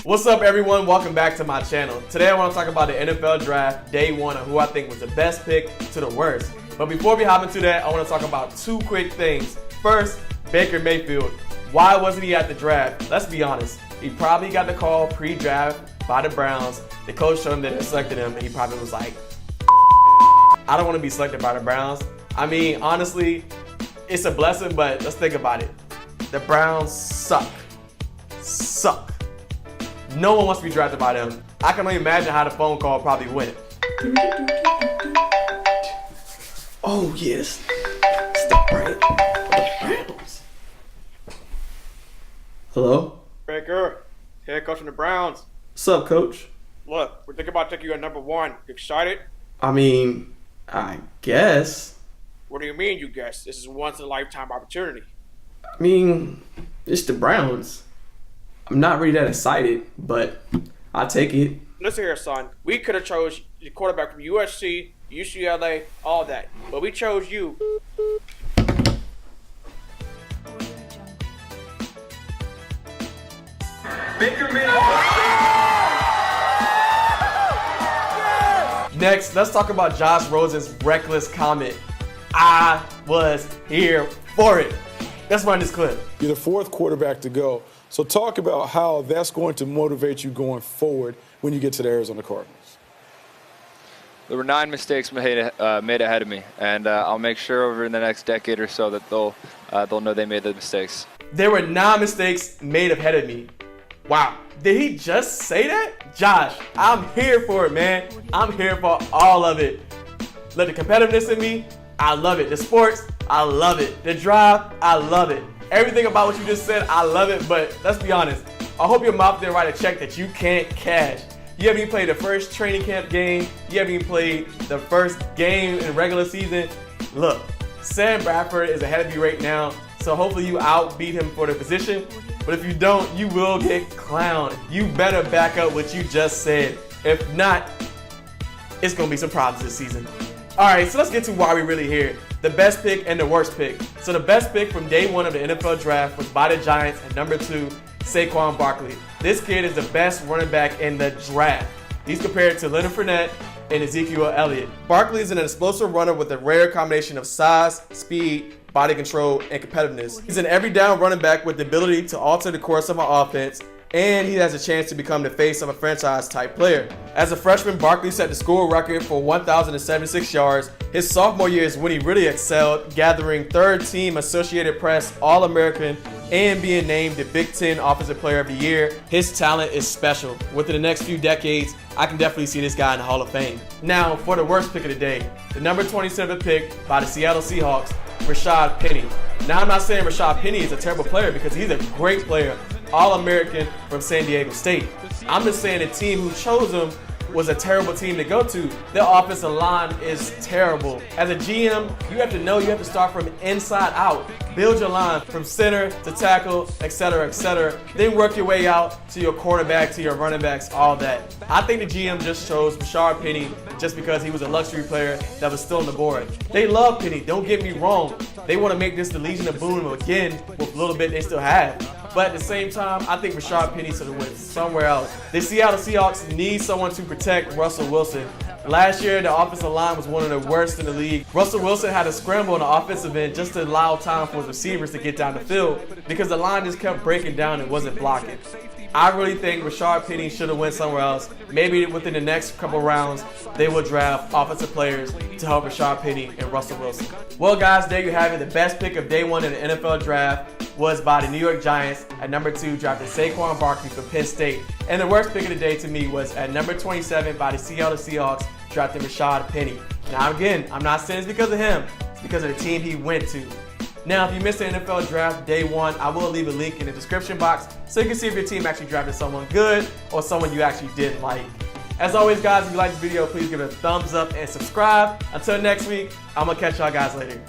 What's up, everyone? Welcome back to my channel. Today I want to talk about the NFL draft day one of who I think was the best pick to the worst. But before we hop into that, I want to talk about two quick things. First, Baker Mayfield. Why wasn't he at the draft? Let's be honest. He probably got the call pre-draft by the Browns. The coach showed him that they selected him, and he probably was like, I don't want to be selected by the Browns. I mean, honestly, it's a blessing, but let's think about it. The Browns suck. No one wants to be drafted by them. I can only imagine how the phone call probably went. Oh, yes. It's the Browns. Hello? Baker, head coach from the Browns. What's up, coach? Look, we're thinking about taking you at number one. You excited? I mean, I guess. What do you mean, you guess? This is a once-in-a-lifetime opportunity. I mean, it's the Browns. I'm not really that excited, but I'll take it. Listen here, son. We could have chose the quarterback from USC, UCLA, all that. But we chose you. Next, let's talk about Josh Rosen's reckless comment. I was here for it. Let's run this clip. You're the fourth quarterback to go. So talk about how that's going to motivate you going forward when you get to the Arizona Cardinals. There were 9 mistakes made ahead of me, and I'll make sure over the next decade or so that they'll know they made the mistakes. There were 9 mistakes made ahead of me. Wow. Did he just say that? Josh, I'm here for it, man. I'm here for all of it. Look, the competitiveness in me, I love it. The sports, I love it. The drive, I love it. Everything about what you just said, I love it, but let's be honest. I hope your mouth didn't write a check that you can't cash. You haven't even played the first training camp game. You haven't even played the first game in the regular season. Look, Sam Bradford is ahead of you right now, so hopefully you outbeat him for the position. But if you don't, you will get clowned. You better back up what you just said. If not, it's going to be some problems this season. All right, so let's get to why we're really here. The best pick and the worst pick. So the best pick from day one of the NFL draft was by the Giants at number 2, Saquon Barkley. This kid is the best running back in the draft. He's compared to Leonard Fournette and Ezekiel Elliott. Barkley is an explosive runner with a rare combination of size, speed, body control, and competitiveness. He's an every down running back with the ability to alter the course of an offense, and he has a chance to become the face of a franchise-type player. As a freshman, Barkley set the school record for 1,076 yards. His sophomore year is when he really excelled, gathering third-team Associated Press All-American and being named the Big Ten Offensive Player of the Year. His talent is special. Within the next few decades, I can definitely see this guy in the Hall of Fame. Now, for the worst pick of the day, the number 27 pick by the Seattle Seahawks, Rashad Penny. Now, I'm not saying Rashad Penny is a terrible player because he's a great player, All-American from San Diego State. I'm just saying the team who chose him was a terrible team to go to. Their offensive line is terrible. As a GM, you have to know you have to start from inside out. Build your line from center to tackle, etc., etc. Then work your way out to your quarterback, to your running backs, all that. I think the GM just chose Rashad Penny just because he was a luxury player that was still on the board. They love Penny, don't get me wrong. They want to make this the Legion of Boom again with a little bit they still have. But at the same time, I think Rashad Penny should have went somewhere else. The Seattle Seahawks need someone to protect Russell Wilson. Last year, the offensive line was one of the worst in the league. Russell Wilson had to scramble on the offensive end just to allow time for his receivers to get down the field because the line just kept breaking down and wasn't blocking. I really think Rashad Penny should have went somewhere else. Maybe within the next couple rounds, they will draft offensive players to help Rashad Penny and Russell Wilson. Well, guys, there you have it. The best pick of day one in the NFL draft was by the New York Giants. At number 2, drafted Saquon Barkley from Penn State. And the worst pick of the day to me was at number 27 by the Seattle Seahawks, drafted Rashad Penny. Now, again, I'm not saying it's because of him. It's because of the team he went to. Now, if you missed the NFL draft day one, I will leave a link in the description box so you can see if your team actually drafted someone good or someone you actually didn't like. As always, guys, if you like this video, please give it a thumbs up and subscribe. Until next week, I'm going to catch y'all guys later.